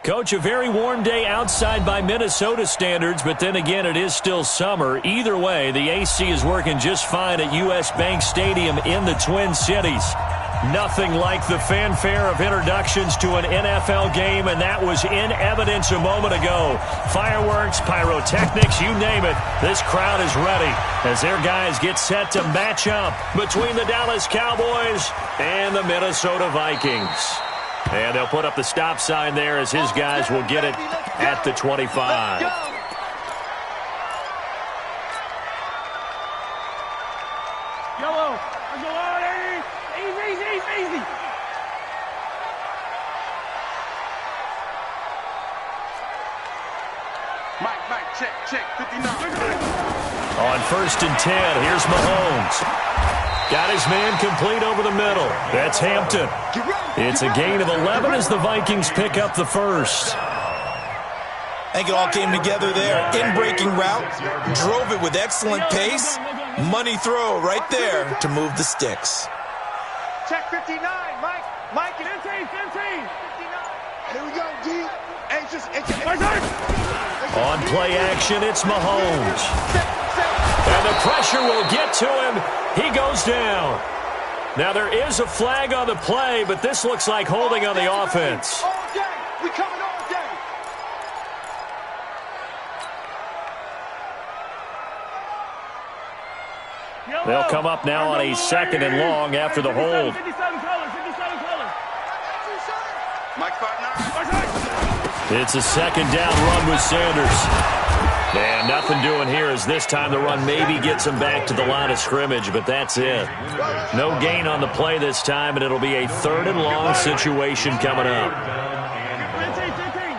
Coach, a very warm day outside by Minnesota standards, but then again, it is still summer. Either way, the AC is working just fine at U.S. Bank Stadium in the Twin Cities. Nothing like the fanfare of introductions to an NFL game, and that was in evidence a moment ago. Fireworks, pyrotechnics, you name it. This crowd is ready as their guys get set to match up between the Dallas Cowboys and the Minnesota Vikings. And they'll put up the stop sign there as his guys will get it at the 25. Yellow. Easy. Mike, check, 59. On 1st and 10, here's Mahomes. Got his man complete over the middle. That's Hampton. It's a gain of 11 as the Vikings pick up the first. I think it all came together there. In-breaking route, drove it with excellent pace. Money throw right there to move the sticks. Check 59, Mike, 15. 59. Here we go, D. On play action, it's Mahomes. And the pressure will get to him. He goes down. Now, there is a flag on the play, but this looks like holding on the offense. All day. We coming all day. They'll come up now on a 2nd and long after the hold. 57 colors. Mike, 5-9. It's a 2nd down run with Sanders. And nothing doing here as this time the run maybe gets him back to the line of scrimmage, but that's it. No gain on the play this time, and it'll be a 3rd and long situation coming up. 15.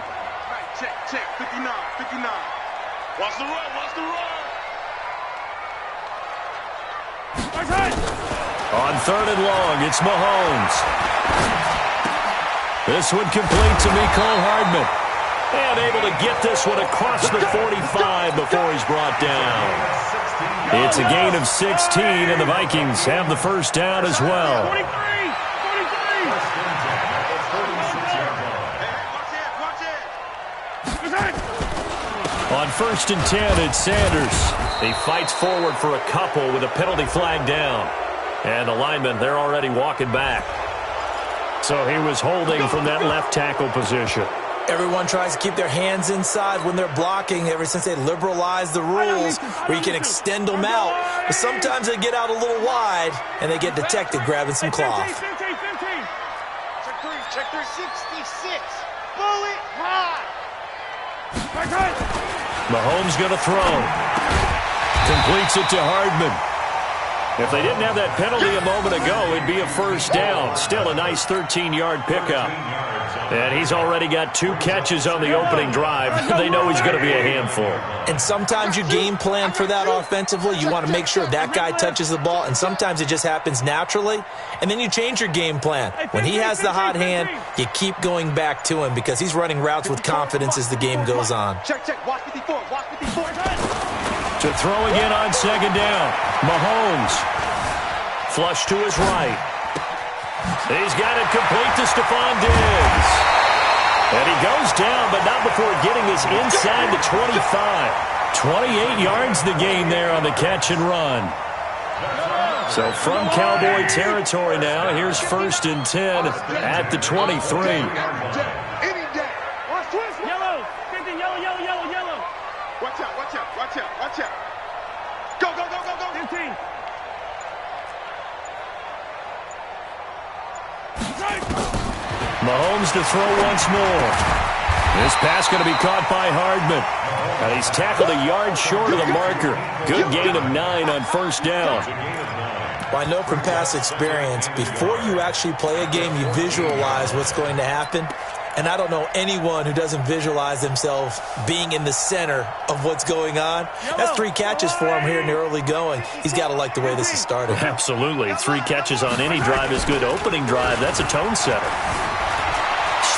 Check, 59. Watch the run. On 3rd and long, it's Mahomes. This one complete to Mecole Hardman. And able to get this one across the 45 before he's brought down. It's a gain of 16, and the Vikings have the first down as well. 43. On 1st and 10, it's Sanders. He fights forward for a couple with a penalty flag down. And the linemen, they're already walking back. So he was holding from that left tackle position. Everyone tries to keep their hands inside when they're blocking ever since they liberalized the rules where you can extend them out. But sometimes they get out a little wide and they get detected grabbing some cloth. 15. Check 3, 66. Bullet high. Mahomes going to throw. Completes it to Hardman. If they didn't have that penalty a moment ago, it'd be a first down. Still a nice 13-yard pickup. And he's already got 2 catches on the opening drive. They know he's going to be a handful. And sometimes you game plan for that offensively. You want to make sure that guy touches the ball, and sometimes it just happens naturally. And then you change your game plan. When he has the hot hand, you keep going back to him because he's running routes with confidence as the game goes on. Check. Watch 54. To throw again on 2nd down. Mahomes. Flush to his right. He's got it complete to Stephon Diggs. And he goes down, but not before getting this inside the 25. 28 yards the gain there on the catch and run. So from Cowboy territory now, here's 1st and 10 at the 23. Any day. Watch twist. Yellow. 15, yellow. Watch out. Go. 15. Mahomes to throw once more. This pass going to be caught by Hardman. And he's tackled a yard short of the marker. Good gain of 9 on 1st down. Well, I know from past experience, before you actually play a game, you visualize what's going to happen. And I don't know anyone who doesn't visualize themselves being in the center of what's going on. That's 3 catches for him here in the early going. He's got to like the way this is started. Absolutely. 3 catches on any drive is good. Opening drive, that's a tone setter.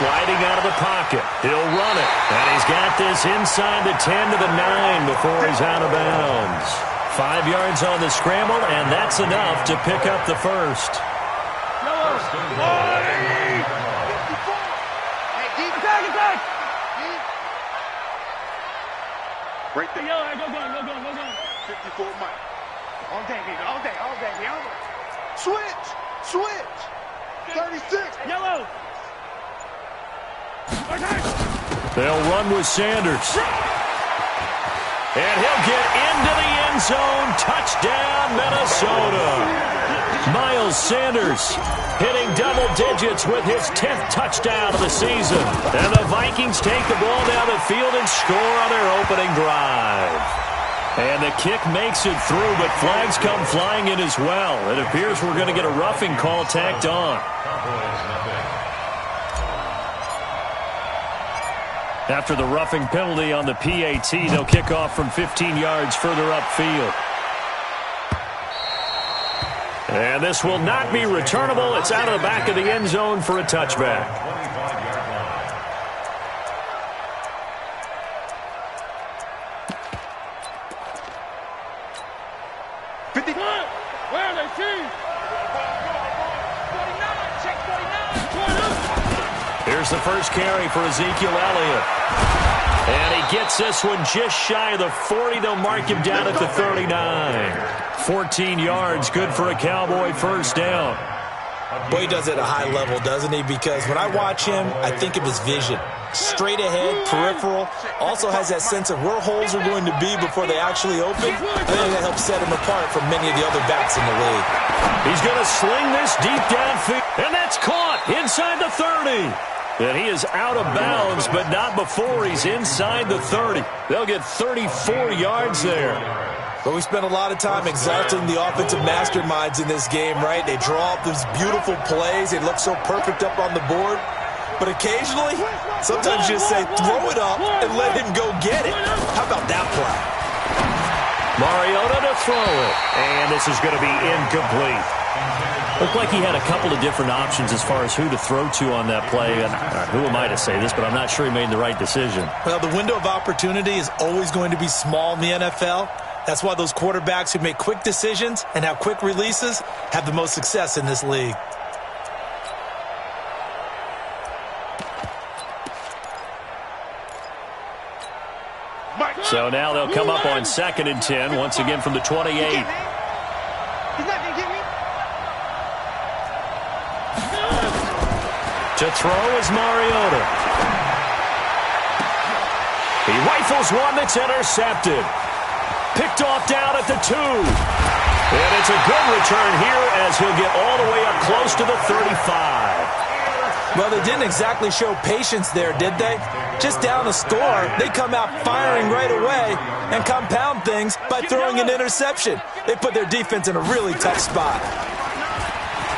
Sliding out of the pocket. He'll run it. And he's got this inside the 10 to the 9 before he's out of bounds. 5 yards on the scramble, and that's enough to pick up the first. Right there. Yo, go. 54 Mike. All day, baby. All day. Switch. 36. Yellow. They'll run with Sanders. And he'll get into the end zone. Touchdown, Minnesota. Miles Sanders hitting double digits with his 10th touchdown of the season. And the Vikings take the ball down the field and score on their opening drive. And the kick makes it through, but flags come flying in as well. It appears we're going to get a roughing call tacked on. After the roughing penalty on the PAT, they'll kick off from 15 yards further upfield. And this will not be returnable. It's out of the back of the end zone for a touchback. Where are they, team? 49, check 49. Here's the first carry for Ezekiel Elliott. And he gets this one just shy of the 40. They'll mark him down at the 39. 14 yards, good for a Cowboy first down. Boy, he does it at a high level, doesn't he? Because when I watch him, I think of his vision. Straight ahead, peripheral. Also has that sense of where holes are going to be before they actually open. I think that helps set him apart from many of the other backs in the league. He's going to sling this deep downfield. And that's caught inside the 30. And he is out of bounds, but not before he's inside the 30. They'll get 34 yards there. But we spent a lot of time exalting the offensive masterminds in this game, right? They draw up these beautiful plays. They look so perfect up on the board. But occasionally, sometimes you just say, throw it up and let him go get it. How about that play? Mariota to throw it. And this is going to be incomplete. Looked like he had a couple of different options as far as who to throw to on that play. And who am I to say this, but I'm not sure he made the right decision. Well, the window of opportunity is always going to be small in the NFL. That's why those quarterbacks who make quick decisions and have quick releases have the most success in this league. So now they'll come up on 2nd and 10, once again from the 28. He's not going to get me. To throw is Mariota. He rifles one that's intercepted. Picked off down at the 2. And it's a good return here as he'll get all the way up close to the 35. Well, they didn't exactly show patience there, did they? Just down a score, they come out firing right away and compound things by throwing an interception. They put their defense in a really tough spot.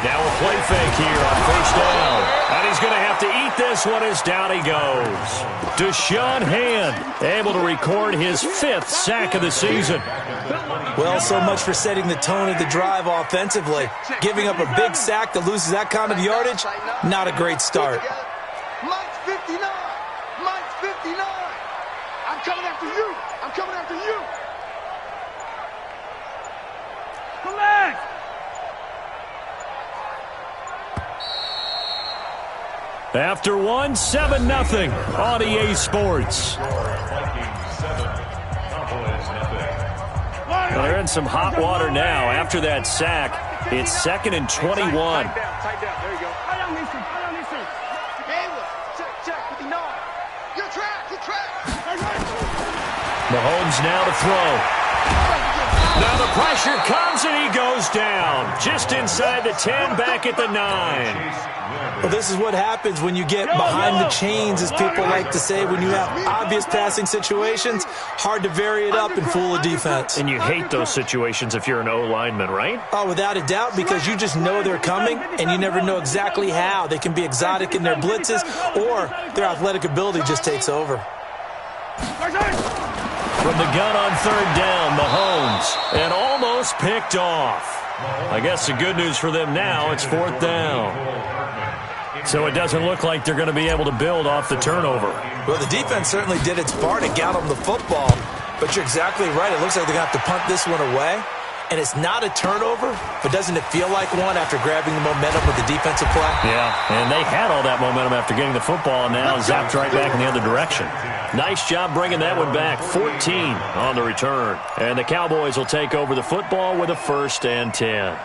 Now a play fake here on first down. And he's going to have to eat this one as down he goes. Deshaun Hand able to record his 5th sack of the season. Well, so much for setting the tone of the drive offensively. Giving up a big sack that loses that kind of yardage, not a great start. Mike's 59. Mike's 59. I'm coming after you. I'm coming after you. Collect. After one, 7-0 on EA Sports. Well, they're in some hot water now. After that sack, it's 2nd and 21. Tight down. There you go. Check. 59. Your track. Mahomes now to throw. Now the pressure comes and he goes down. Just inside the 10, back at the 9. Well, this is what happens when you get behind the chains, as people like to say. When you have obvious passing situations, hard to vary it up and fool a defense. And you hate those situations if you're an O-lineman, right? Oh, without a doubt, because you just know they're coming, and you never know exactly how. They can be exotic in their blitzes, or their athletic ability just takes over. From the gun on 3rd down, Mahomes, and almost picked off. I guess the good news for them now, it's 4th down. So it doesn't look like they're going to be able to build off the turnover. Well, the defense certainly did its part to get them the football. But you're exactly right. It looks like they're going to have to punt this one away. And it's not a turnover, but doesn't it feel like one after grabbing the momentum with the defensive play? Yeah, and they had all that momentum after getting the football, and now zapped right back in the other direction. Nice job bringing that one back. 14 on the return. And the Cowboys will take over the football with a 1st and 10.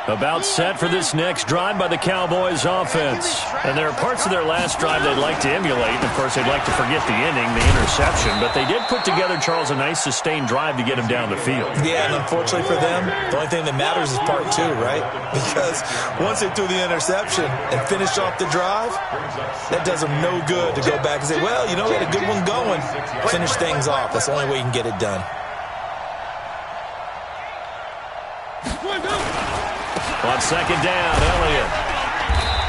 About set for this next drive by the Cowboys offense. And there are parts of their last drive they'd like to emulate. And, of course, they'd like to forget the inning, the interception. But they did put together, Charles, a nice sustained drive to get him down the field. Yeah, and unfortunately for them, the only thing that matters is part 2, right? Because once they threw the interception and finished off the drive, that does them no good to go back and say, well, you know, we had a good one going. Finish things off. That's the only way you can get it done. On 2nd down, Elliott.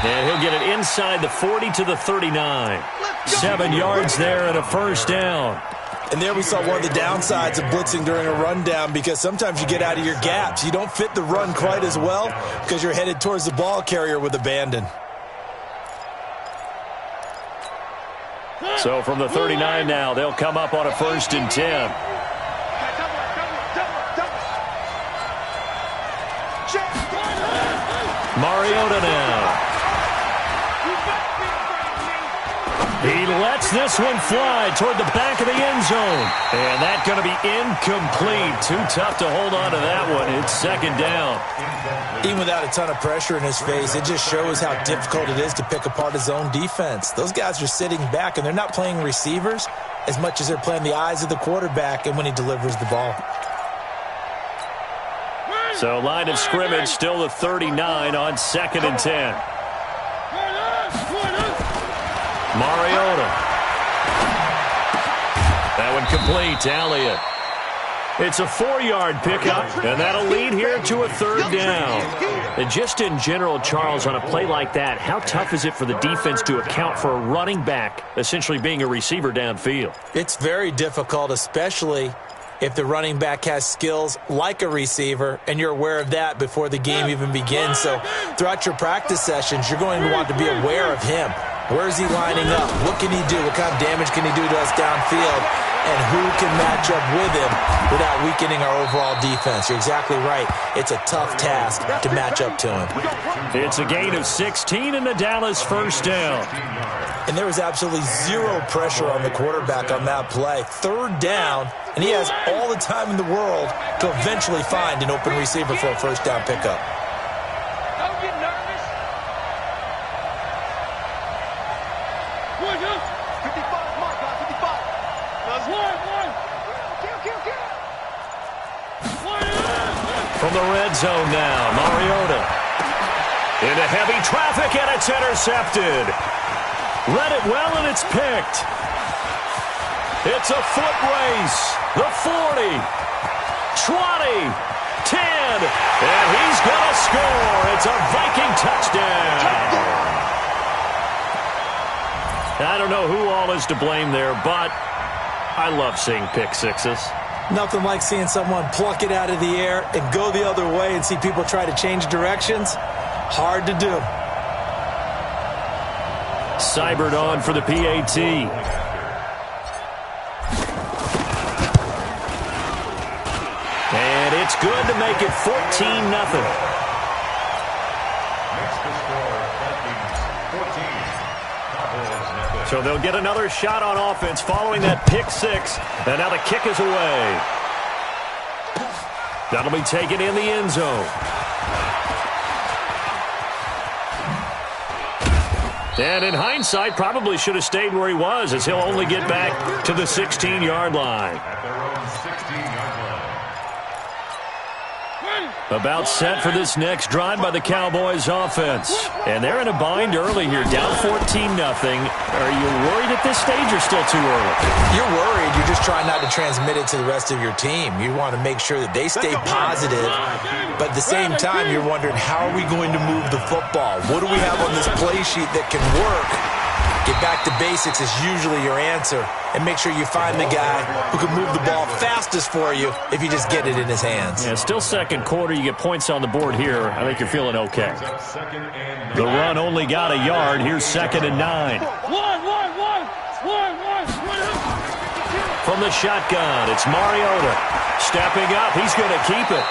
And he'll get it inside the 40 to the 39. 7 yards there and a 1st down. And there we saw one of the downsides of blitzing during a rundown, because sometimes you get out of your gaps. You don't fit the run quite as well because you're headed towards the ball carrier with abandon. So from the 39 now, they'll come up on a 1st and 10. Mariota now. He lets this one fly toward the back of the end zone. And that's going to be incomplete. Too tough to hold on to that one. It's 2nd down. Even without a ton of pressure in his face, it just shows how difficult it is to pick apart his own defense. Those guys are sitting back, and they're not playing receivers as much as they're playing the eyes of the quarterback and when he delivers the ball. So line of scrimmage still the 39 on 2nd and 10. Mariota. That one complete to Elliott. It's a 4-yard pickup, and that'll lead here to a 3rd down. And just in general, Charles, on a play like that, how tough is it for the defense to account for a running back essentially being a receiver downfield? It's very difficult, especially if the running back has skills like a receiver, and you're aware of that before the game even begins. So throughout your practice sessions, you're going to want to be aware of him. Where is he lining up? What can he do? What kind of damage can he do to us downfield? And who can match up with him without weakening our overall defense? You're exactly right. It's a tough task to match up to him. It's a gain of 16 and the Dallas 1st down. And there was absolutely zero pressure on the quarterback on that play. 3rd down, and he has all the time in the world to eventually find an open receiver for a 1st down pickup. Don't get nervous. 55, mark, 55. From the red zone now, Mariota. Into heavy traffic, and it's intercepted. Read it well, and it's picked. It's a foot race. The 40, 20, 10, and he's going to score. It's a Viking touchdown. I don't know who all is to blame there, but I love seeing pick sixes. Nothing like seeing someone pluck it out of the air and go the other way and see people try to change directions. Hard to do. Seibert on for the PAT. And it's good to make it 14-0. So they'll get another shot on offense following that pick six. And now the kick is away. That'll be taken in the end zone. And in hindsight, probably should have stayed where he was, as he'll only get back to the 16-yard line. About set for this next drive by the Cowboys offense. And they're in a bind early here, down 14-0. Are you worried at this stage or still too early? You're worried. You're just trying not to transmit it to the rest of your team. You want to make sure that they stay positive. But at the same time, you're wondering, how are we going to move the football? What do we have on this play sheet that can work Get back to basics is usually your answer. And make sure you find the guy who can move the ball fastest for you if you just get it in his hands. Yeah, still second quarter. You get points on the board here. I think you're feeling okay. The run only got a yard. Here's 2nd and 9. From the shotgun, it's Mariota. Stepping up, he's going to keep it.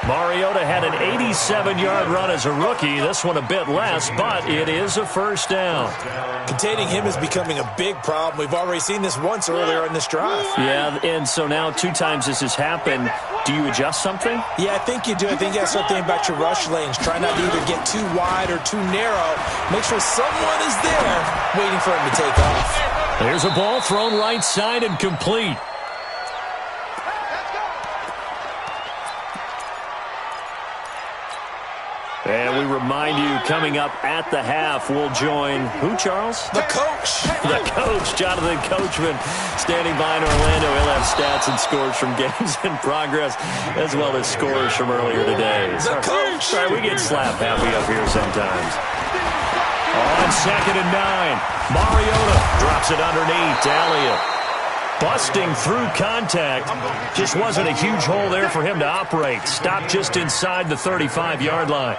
Mariota had an 87-yard run as a rookie. This one a bit less, but it is a first down. Containing him is becoming a big problem. We've already seen this once earlier in this drive. Yeah, and so now 2 times this has happened. Do you adjust something? Yeah, I think you do. I think you got to start thinking about your rush lanes. Try not to either get too wide or too narrow. Make sure someone is there waiting for him to take off. There's a ball thrown right side and complete. And we remind you, coming up at the half, we'll join who, Charles? The coach. The coach, Jonathan Coachman, standing by in Orlando. He'll have stats and scores from games in progress, as well as scores from earlier today. The coach. Sorry, we get slap happy up here sometimes. On 2nd and 9, Mariota drops it underneath to Elliott. Busting through contact. Just wasn't a huge hole there for him to operate. Stopped just inside the 35-yard line.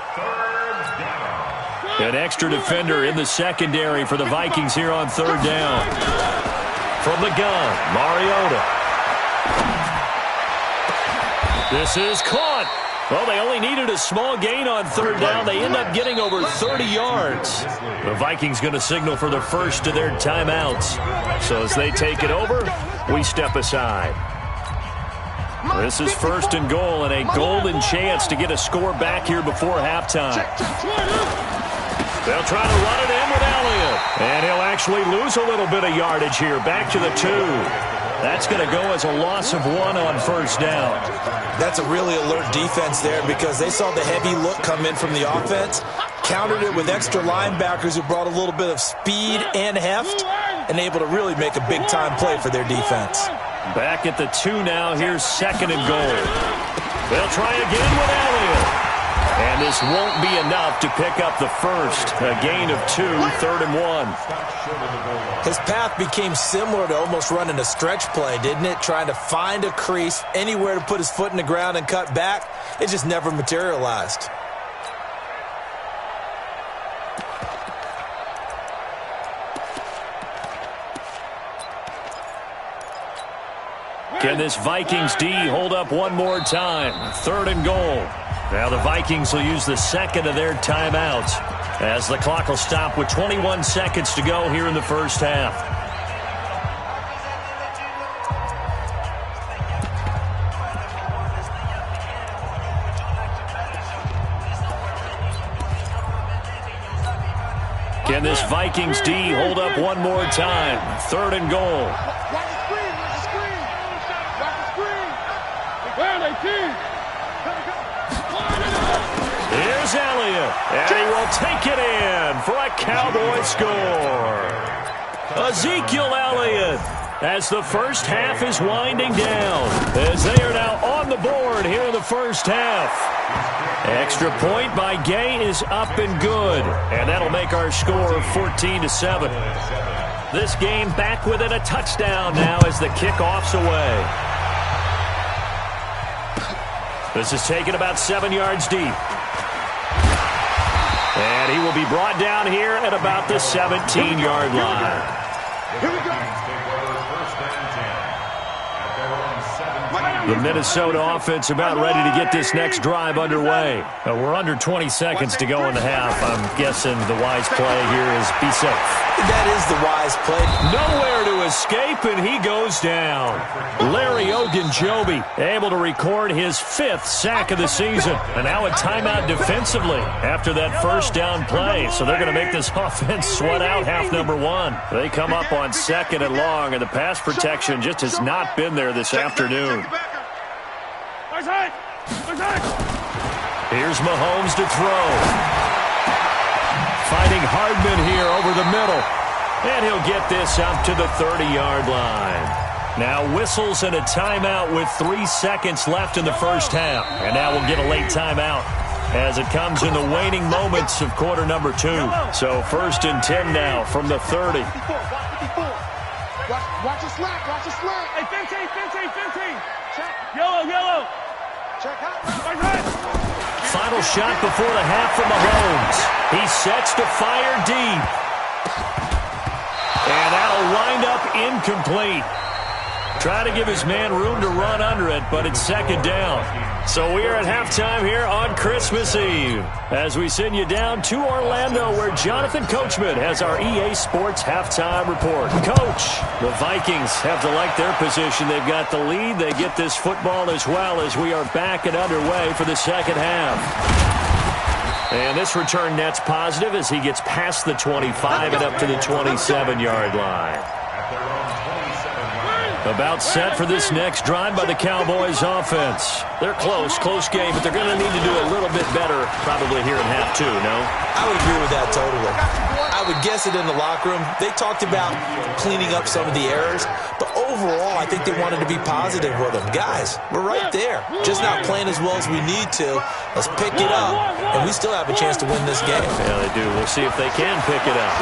An extra defender in the secondary for the Vikings here on 3rd down. From the gun, Mariota. This is caught. Well, they only needed a small gain on 3rd down. They end up getting over 30 yards. The Vikings going to signal for the first of their timeouts. So as they take it over, we step aside. This is 1st and goal and a golden chance to get a score back here before halftime. They'll try to run it in with Elliott. And he'll actually lose a little bit of yardage here. Back to the 2. That's going to go as a loss of 1 on 1st down. That's a really alert defense there because they saw the heavy look come in from the offense, countered it with extra linebackers who brought a little bit of speed and heft, and able to really make a big-time play for their defense. Back at the 2 now. Here's 2nd and goal. They'll try again with Elliott. And this won't be enough to pick up the first. A gain of 2, 3rd and 1. His path became similar to almost running a stretch play, didn't it? Trying to find a crease, anywhere to put his foot in the ground and cut back. It just never materialized. Can this Vikings D hold up one more time? 3rd and goal. Now the Vikings will use the 2nd of their timeouts as the clock will stop with 21 seconds to go here in the first half. Can this Vikings D hold up one more time? 3rd and goal. Here's Elliott, and he will take it in for a Cowboy score. Ezekiel Elliott, as the first half is winding down, as they are now on the board here in the first half. Extra point by Gay is up and good, and that'll make our score 14-7. This game back within a touchdown now as the kickoff's away. This is taken about 7 yards deep. And he will be brought down here at about the 17-yard line. Here we go. The Minnesota offense about ready to get this next drive underway. We're under 20 seconds to go in the half. I'm guessing the wise play here is be safe. That is the wise play. Nowhere to escape, and he goes down. Larry Ogunjobi able to record his 5th sack of the season. And now a timeout defensively after that first down play. So they're going to make this offense sweat out half number 1. They come up on 2nd and long, and the pass protection just has not been there this afternoon. Here's Mahomes to throw. Fighting Hardman here over the middle. And he'll get this up to the 30-yard line. Now whistles and a timeout with 3 seconds left in the first half. And now we'll get a late timeout. as it comes in the waning moments of quarter number 2. So 1st and 10 now from the 30. Watch your slack. Watch your slack. Hey, 15. Check. Yellow. Check out. Final shot before the half from Mahomes. He sets to fire deep. And that'll wind up incomplete. Try to give his man room to run under it, but it's 2nd down. So we are at halftime here on Christmas Eve as we send you down to Orlando, where Jonathan Coachman has our EA Sports halftime report. Coach, the Vikings have to like their position. They've got the lead. They get this football as well as we are back and underway for the second half. And this return net's positive as he gets past the 25 and up to the 27-yard line. About set for this next drive by the Cowboys offense. They're close game, but they're going to need to do a little bit better probably here in half 2, no? I would agree with that totally. I would guess it in the locker room. They talked about cleaning up some of the errors, but overall, I think they wanted to be positive with them. Guys, we're right there. Just not playing as well as we need to. Let's pick it up, and we still have a chance to win this game. Yeah, they do. We'll see if they can pick it up.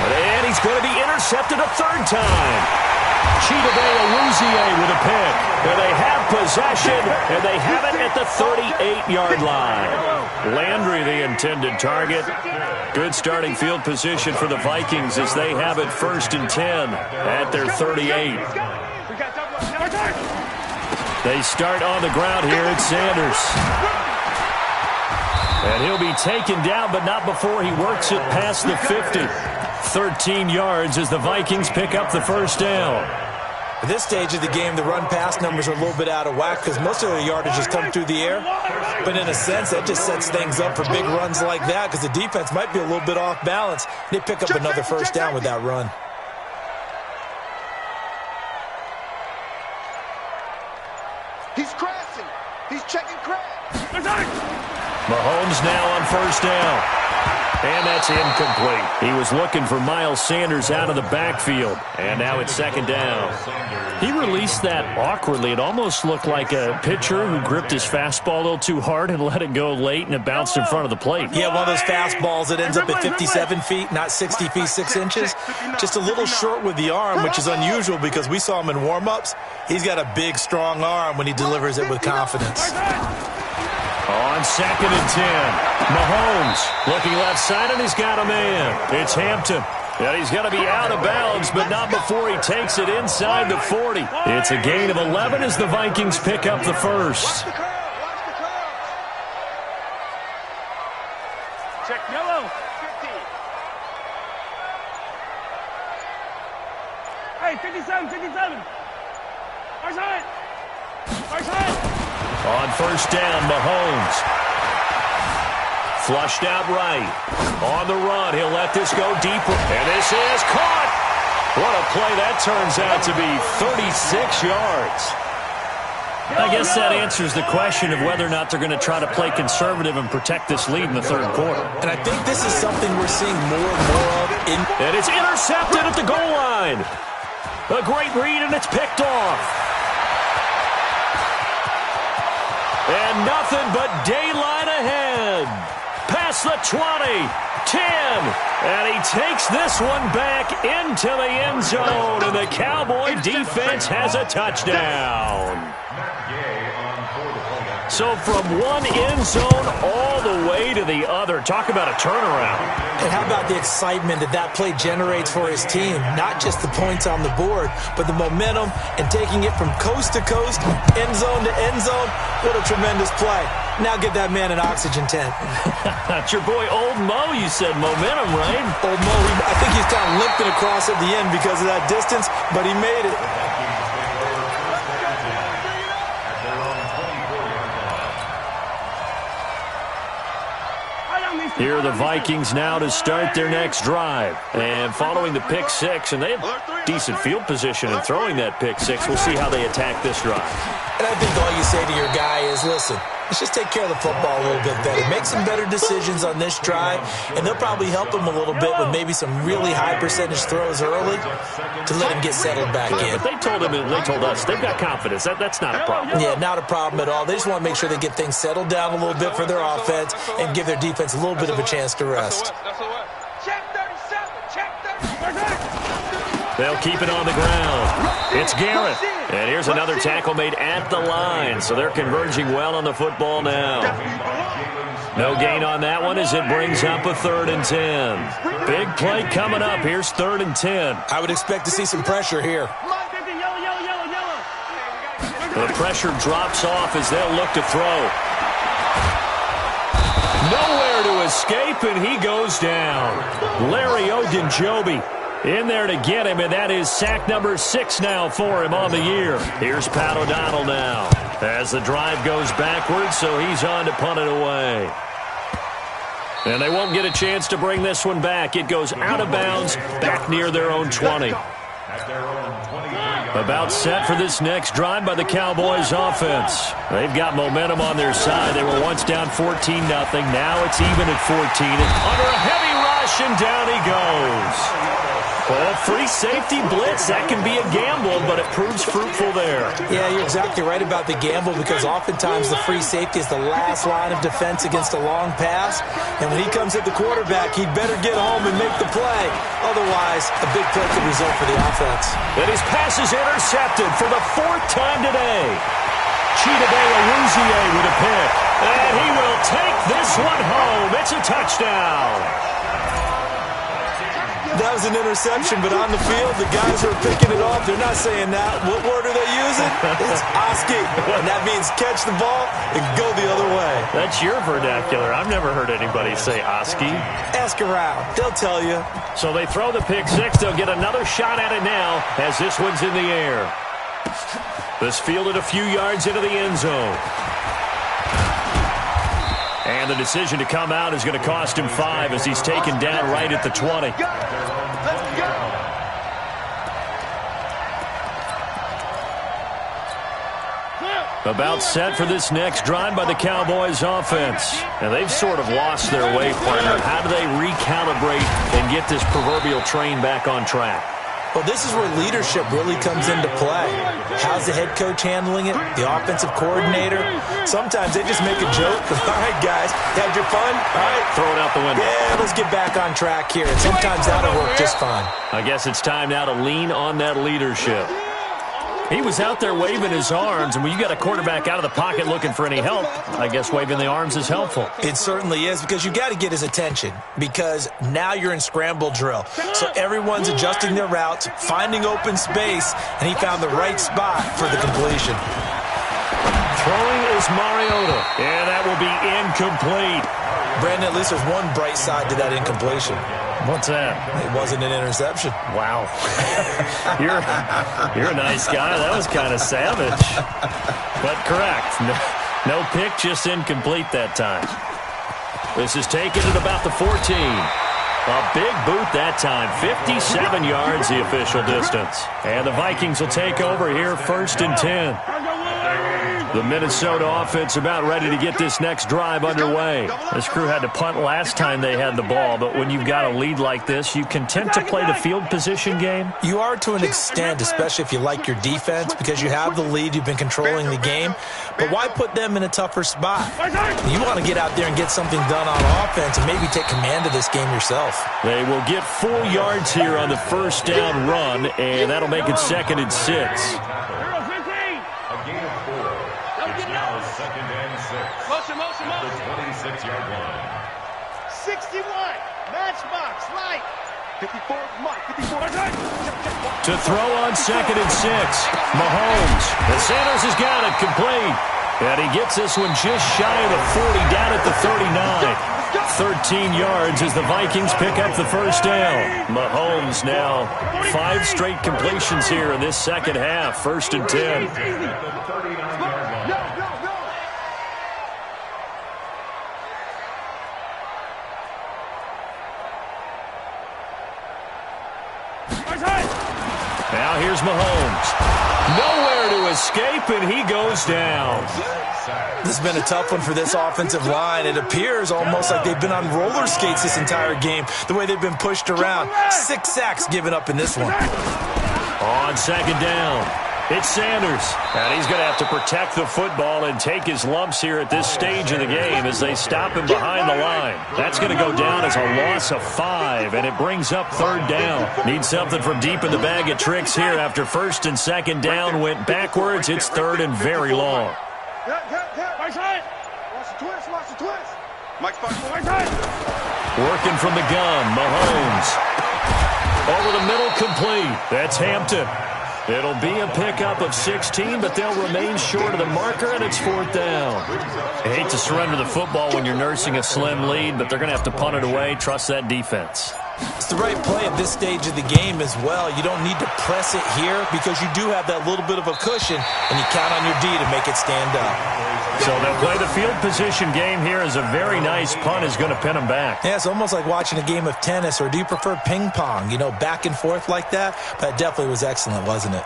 And he's going to be intercepted a 3rd time. Chidobe Awuzie with a pick. And they have possession, and they have it at the 38-yard line. Landry, the intended target. Good starting field position for the Vikings as they have it 1st and 10 at their 38. They start on the ground here at Sanders. And he'll be taken down, but not before he works it past the 50. 13 yards as the Vikings pick up the 1st down. At this stage of the game, the run-pass numbers are a little bit out of whack because most of their yardage has come through the air. But in a sense, that just sets things up for big runs like that because the defense might be a little bit off balance. They pick up another 1st down with that run. He's crashing. He's checking crash. Mahomes now on 1st down. And that's incomplete. He was looking for Miles Sanders out of the backfield. And now it's 2nd down. He released that awkwardly. It almost looked like a pitcher who gripped his fastball a little too hard and let it go late, and it bounced in front of the plate. Yeah, one of those fastballs that ends up at 57 feet, not 60 feet, 6 inches. Just a little short with the arm, which is unusual because we saw him in warm-ups. He's got a big, strong arm when he delivers it with confidence. On 2nd and 10, Mahomes looking left side, and he's got a man. It's Hampton. And he's going to be out of bounds, but not before he takes it inside the 40. It's a gain of 11 as the Vikings pick up the 1st. Check yellow. 15. Hey, 57. First hit. On 1st down, Mahomes. Flushed out right. On the run, he'll let this go deeper. And this is caught. What a play that turns out to be, 36 yards. I guess that answers the question of whether or not they're going to try to play conservative and protect this lead in the 3rd quarter. And I think this is something we're seeing more and more of. And it's intercepted at the goal line. A great read, and it's picked off. And nothing but daylight ahead. Past the 20, 10, and he takes this one back into the end zone, and the Cowboy defense has a touchdown. So from one end zone all the way to the other. Talk about a turnaround. And how about the excitement that play generates for his team? Not just the points on the board, but the momentum and taking it from coast to coast, end zone to end zone. What a tremendous play. Now give that man an oxygen tent. That's your boy Old Mo, you said. Momentum, right? Old Mo, I think he's kind of limping across at the end because of that distance, but he made it. Here are the Vikings now to start their next drive. And following the pick 6, and they've decent field position in throwing that pick six. We'll see how they attack this drive. And I think all you say to your guy is, listen, let's just take care of the football a little bit better. Make some better decisions on this drive, and they'll probably help him a little bit with maybe some really high percentage throws early to let him get settled back in. But they told him and they told us they've got confidence. That's not a problem. Yeah, not a problem at all. They just want to make sure they get things settled down a little bit for their offense and give their defense a little bit of a chance to rest. They'll keep it on the ground. It's Garrett. And here's another tackle made at the line. So they're converging well on the football now. No gain on that one as it brings up a 3rd and 10. Big play coming up. Here's 3rd and 10. I would expect to see some pressure here. The pressure drops off as they'll look to throw. Nowhere to escape, and he goes down. Larry Ogunjobi in there to get him, and that is sack number 6 now for him on the year. Here's Pat O'Donnell now as the drive goes backwards, so he's on to punt it away. And they won't get a chance to bring this one back. It goes out of bounds back near their own 20. About set for this next drive by the Cowboys offense. They've got momentum on their side. They were once down 14-0. Now it's even at 14. And under a heavy rush, and down he goes. Well, free safety blitz, that can be a gamble, but it proves fruitful there. Yeah, you're exactly right about the gamble, because oftentimes the free safety is the last line of defense against a long pass. And when he comes at the quarterback, he'd better get home and make the play. Otherwise, a big play could result for the offense. And his pass is intercepted for the 4th time today. Chidobe Awuzie with a pick. And he will take this one home. It's a touchdown. That was an interception, but on the field, the guys who are picking it off, they're not saying that. What word are they using? It's Oski, and that means catch the ball and go the other way. That's your vernacular. I've never heard anybody say Oski. Ask around. They'll tell you. So they throw the pick six. They'll get another shot at it now as this one's in the air. This fielded a few yards into the end zone. And the decision to come out is going to cost him 5 as he's taken down right at the 20. About set for this next drive by the Cowboys offense. And they've sort of lost their way, partner. How do they recalibrate and get this proverbial train back on track? Well, this is where leadership really comes into play. How's the head coach handling it? The offensive coordinator? Sometimes they just make a joke. All right, guys, had your fun? All right. Throw it out the window. Yeah, let's get back on track here. And sometimes that'll work just fine. I guess it's time now to lean on that leadership. He was out there waving his arms, and when you got a quarterback out of the pocket looking for any help, I guess waving the arms is helpful. It certainly is, because you got to get his attention, because now you're in scramble drill. So everyone's adjusting their routes, finding open space, and he found the right spot for the completion. Throwing is Mariota, and that will be incomplete. Brandon, at least there's one bright side to that incompletion. What's that? It wasn't an interception. Wow. You're a nice guy. That was kind of savage. But correct. No pick, just incomplete that time. This is taken at about the 14. A big boot that time. 57 yards the official distance. And the Vikings will take over here 1st and 10. The Minnesota offense about ready to get this next drive underway. This crew had to punt last time they had the ball, but when you've got a lead like this, you content to play the field position game? You are to an extent, especially if you like your defense, because you have the lead, you've been controlling the game. But why put them in a tougher spot? You want to get out there and get something done on offense and maybe take command of this game yourself. They will get 4 yards here on the first down run, and that'll make it 2nd and 6. Motion. The 26-yard line. 61. Matchbox. Light. 54. Mark. 54. To throw on 2nd and 6. Mahomes. And Sanders has got it complete. And he gets this one just shy of the 40, down at the 39. 13 yards as the Vikings pick up the first down. Mahomes now 5 straight completions here in this second half. 1st and 10. Now here's Mahomes. Nowhere to escape, and he goes down. This has been a tough one for this offensive line. It appears almost like they've been on roller skates this entire game, the way they've been pushed around. 6 sacks given up in this one. On second down, it's Sanders. And he's going to have to protect the football and take his lumps here at this stage of the game as they stop him behind the line. That's going to go down as a loss of 5, and it brings up third down. Need something from deep in the bag of tricks here after first and second down went backwards. It's third and very long. Right side. Watch the twist. Mike's back. Right side. Working from the gun, Mahomes. Over the middle, complete. That's Hampton. It'll be a pickup of 16, but they'll remain short of the marker, and it's fourth down. I hate to surrender the football when you're nursing a slim lead, but they're going to have to punt it away. Trust that defense. It's the right play at this stage of the game as well. You don't need to press it here because you do have that little bit of a cushion, and you count on your D to make it stand up. So they'll play the field position game here as a very nice punt is going to pin them back. Yeah, it's almost like watching a game of tennis, or do you prefer ping pong? You know, back and forth like that? That definitely was excellent, wasn't it?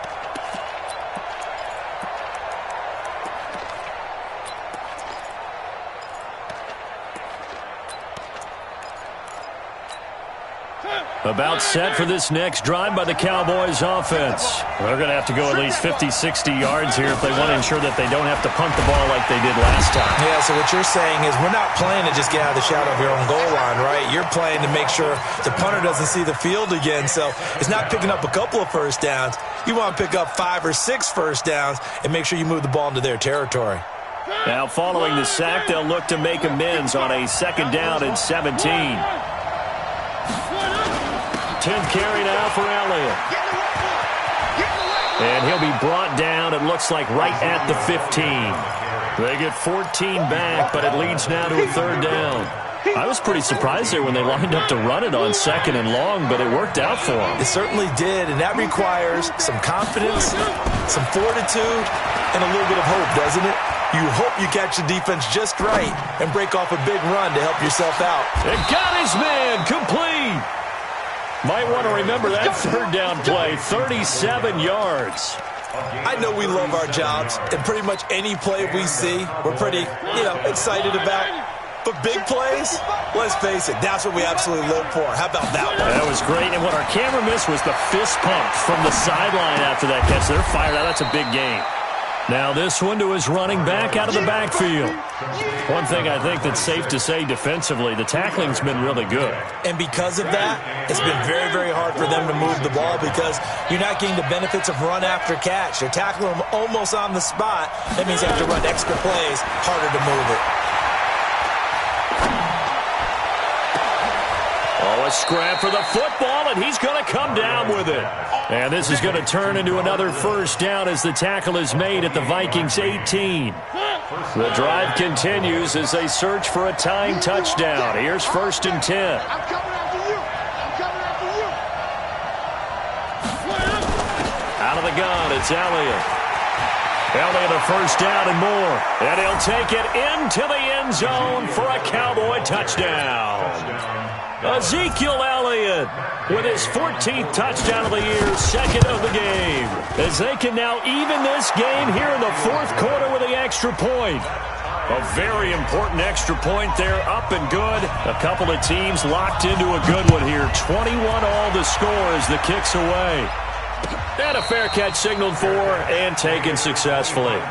About set for this next drive by the Cowboys offense. They're going to have to go at least 50, 60 yards here if they want to ensure that they don't have to punt the ball like they did last time. Yeah, so what you're saying is we're not playing to just get out of the shadow of your own goal line, right? You're playing to make sure the punter doesn't see the field again. So it's not picking up a couple of first downs. You want to pick up 5 or 6 first downs and make sure you move the ball into their territory. Now following the sack, they'll look to make amends on a second down and 17. 10th carry now for Elliott. And he'll be brought down, it looks like, right at the 15. They get 14 back, but it leads now to a third down. I was pretty surprised there when they lined up to run it on second and long, but it worked out for them. It certainly did, and that requires some confidence, some fortitude, and a little bit of hope, doesn't it? You hope you catch the defense just right and break off a big run to help yourself out. It got his man complete. Might want to remember that third down play, 37 yards. I know we love our jobs, and pretty much any play we see, we're pretty, excited about. But big plays, let's face it, that's what we absolutely live for. How about that one? That was great, and what our camera missed was the fist pump from the sideline after that catch. They're fired out. That's a big game. Now this one to his running back out of the backfield. One thing I think that's safe to say defensively, the tackling's been really good. And because of that, it's been very, very hard for them to move the ball because you're not getting the benefits of run after catch. They're tackling them almost on the spot. That means they have to run extra plays, harder to move it. Oh, a scrap for the football, and he's going to come down with it. And this is going to turn into another first down as the tackle is made at the Vikings 18. The drive continues as they search for a tying touchdown. Here's first and 10. I'm coming after you. I'm coming after you. Out of the gun, it's Elliott. Elliott a first down and more. And he'll take it into the end zone for a Cowboy touchdown. Ezekiel Elliott with his 14th touchdown of the year, second of the game. As they can now even this game here in the fourth quarter with the extra point. A very important extra point there, up and good. A couple of teams locked into a good one here. 21 all the score as the kick's away. And a fair catch signaled for and taken successfully.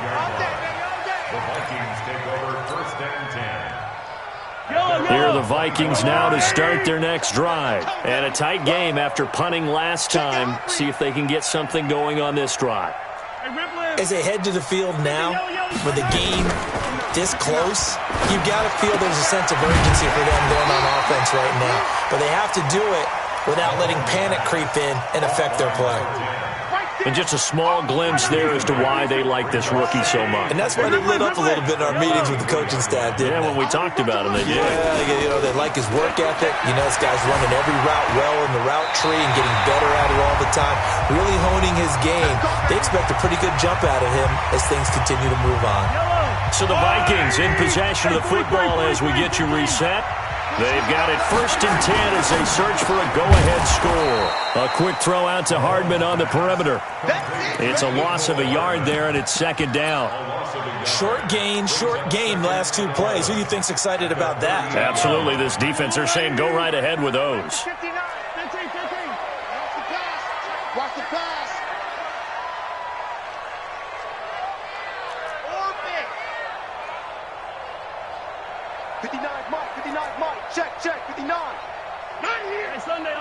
Here are the Vikings now to start their next drive. And a tight game after punting last time. See if they can get something going on this drive. As they head to the field now, with the game this close, you've got to feel there's a sense of urgency for them going on offense right now. But they have to do it without letting panic creep in and affect their play. And just a small glimpse there as to why they like this rookie so much. And that's why they lit up a little bit in our meetings with the coaching staff, didn't they? When we talked about him, they did. Yeah, they like his work ethic. This guy's running every route well in the route tree and getting better at it all the time, really honing his game. They expect a pretty good jump out of him as things continue to move on. So the Vikings in possession of the football as we get you reset. They've got it 1st and 10 as they search for a go-ahead score. A quick throw out to Hardman on the perimeter. It's a loss of a yard there, and it's 2nd down. Short gain last 2 plays. Who do you think's excited about that? Absolutely. This defense, they're saying go right ahead with those. 59, 15, 15. Watch the pass. Watch the pass. Orbit. 59, Mike. 59, Mike. Check. 59. Not here. Hey, Sunday.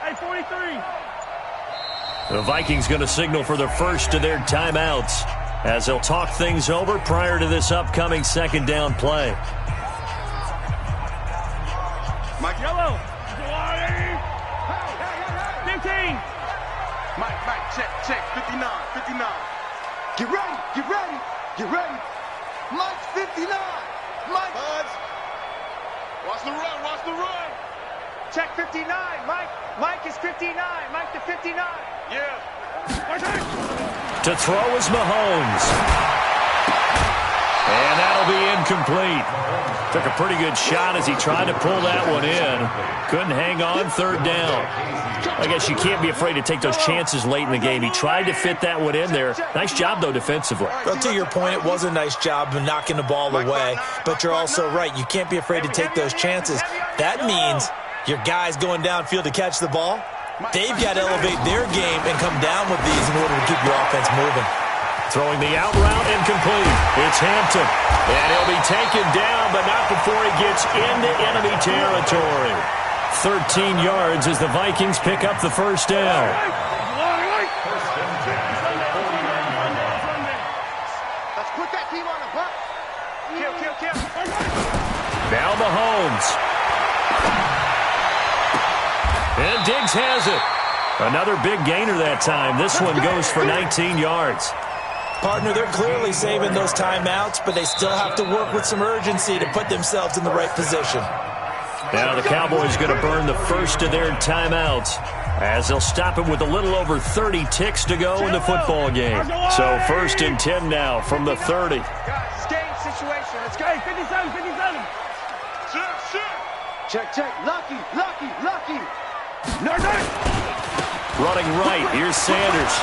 Hey, 43. The Vikings going to signal for the first of their timeouts as they'll talk things over prior to this upcoming 2nd down play. Mike, yellow. 15. Mike, check. 59. Get ready. Mike's 59. Mike. Buds. Watch the run. Check 59. Mike is 59. Mike to 59. Yeah. To throw is Mahomes. And that'll be incomplete. Took a pretty good shot as he tried to pull that one in. Couldn't hang on, 3rd down. I guess you can't be afraid to take those chances late in the game. He tried to fit that one in there. Nice job, though, defensively. Well, to your point, it was a nice job of knocking the ball away. But you're also right. You can't be afraid to take those chances. That means your guys going downfield to catch the ball, they've got to elevate their game and come down with these in order to keep your offense moving. Throwing the out route incomplete. It's Hampton. And he'll be taken down, but not before he gets into enemy territory. 13 yards as the Vikings pick up the 1st down. Let's put that team on a buck. Kill. Now Mahomes. And Diggs has it. Another big gainer that time. This one goes for 19 yards. Partner, they're clearly saving those timeouts, but they still have to work with some urgency to put themselves in the right position. Now the Cowboys going to burn the first of their timeouts as they'll stop it with a little over 30 ticks to go in the football game. So 1st and 10 now from the 30. Guys, it's game situation. Let's go. 57. Check. Lucky. Running right. Here's Sanders.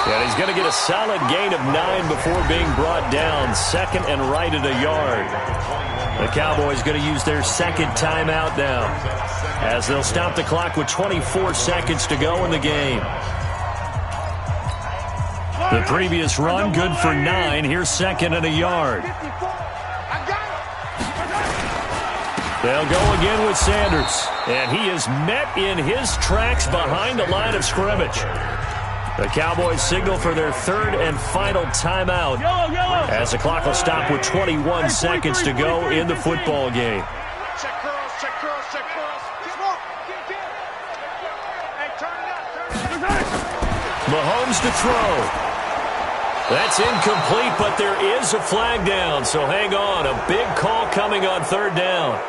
And he's going to get a solid gain of 9 before being brought down. 2nd and right at a yard. The Cowboys going to use their 2nd timeout now as they'll stop the clock with 24 seconds to go in the game. The previous run good for 9. Here's 2nd and a yard. They'll go again with Sanders. And he is met in his tracks behind the line of scrimmage. The Cowboys signal for their 3rd and final timeout as the clock will stop with 21 seconds to go in the football game. Check curls. Hey, turn it up. Mahomes to throw. That's incomplete, but there is a flag down, so hang on. A big call coming on 3rd down.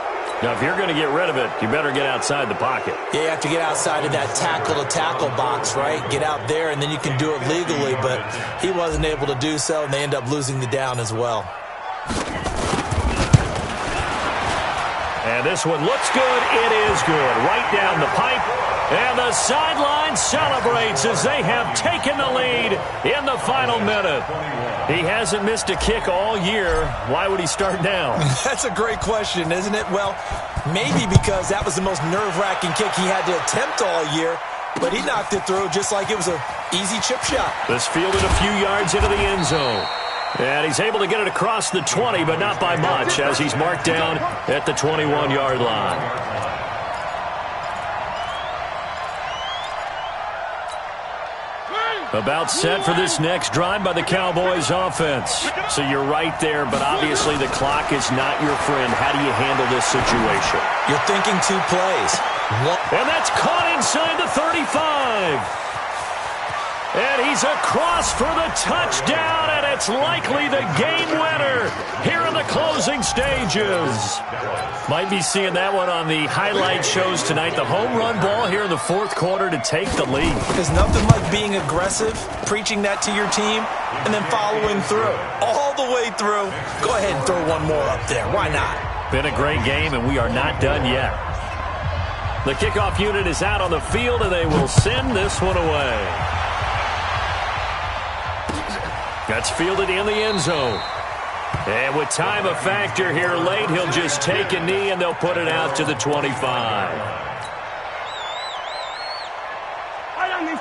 Now, if you're going to get rid of it, you better get outside the pocket. Yeah, you have to get outside of that tackle-to-tackle box, right? Get out there, and then you can do it legally, but he wasn't able to do so, and they end up losing the down as well. And this one looks good. It is good. Right down the pipe. And the sideline celebrates as they have taken the lead in the final minute. He hasn't missed a kick all year. Why would he start now? That's a great question, isn't it? Well, maybe because that was the most nerve-wracking kick he had to attempt all year, but he knocked it through just like it was an easy chip shot. This fielded a few yards into the end zone. And he's able to get it across the 20, but not by much, as he's marked down at the 21-yard line. About set for this next drive by the Cowboys offense. So you're right there, but obviously the clock is not your friend. How do you handle this situation? You're thinking 2 plays. And that's caught inside the 35. And he's across for the touchdown, and it's likely the game winner here in the closing stages. Might be seeing that one on the highlight shows tonight. The home run ball here in the fourth quarter to take the lead. There's nothing like being aggressive, preaching that to your team, and then following through. All the way through. Go ahead and throw one more up there. Why not? Been a great game, and we are not done yet. The kickoff unit is out on the field, and they will send this one away. That's fielded in the end zone. And with time a factor here late, he'll just take a knee, and they'll put it out to the 25.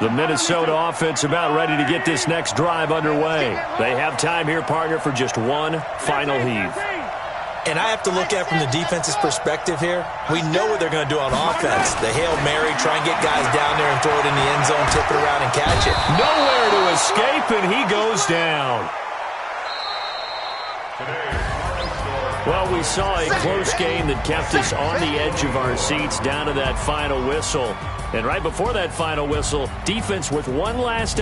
The Minnesota offense about ready to get this next drive underway. They have time here, partner, for just one final heave. And I have to look at from the defense's perspective here. We know what they're going to do on offense. The Hail Mary, try and get guys down there and throw it in the end zone, tip it around and catch it. Nowhere to escape, and he goes down. Well, we saw a close game that kept us on the edge of our seats down to that final whistle. And right before that final whistle, defense with one last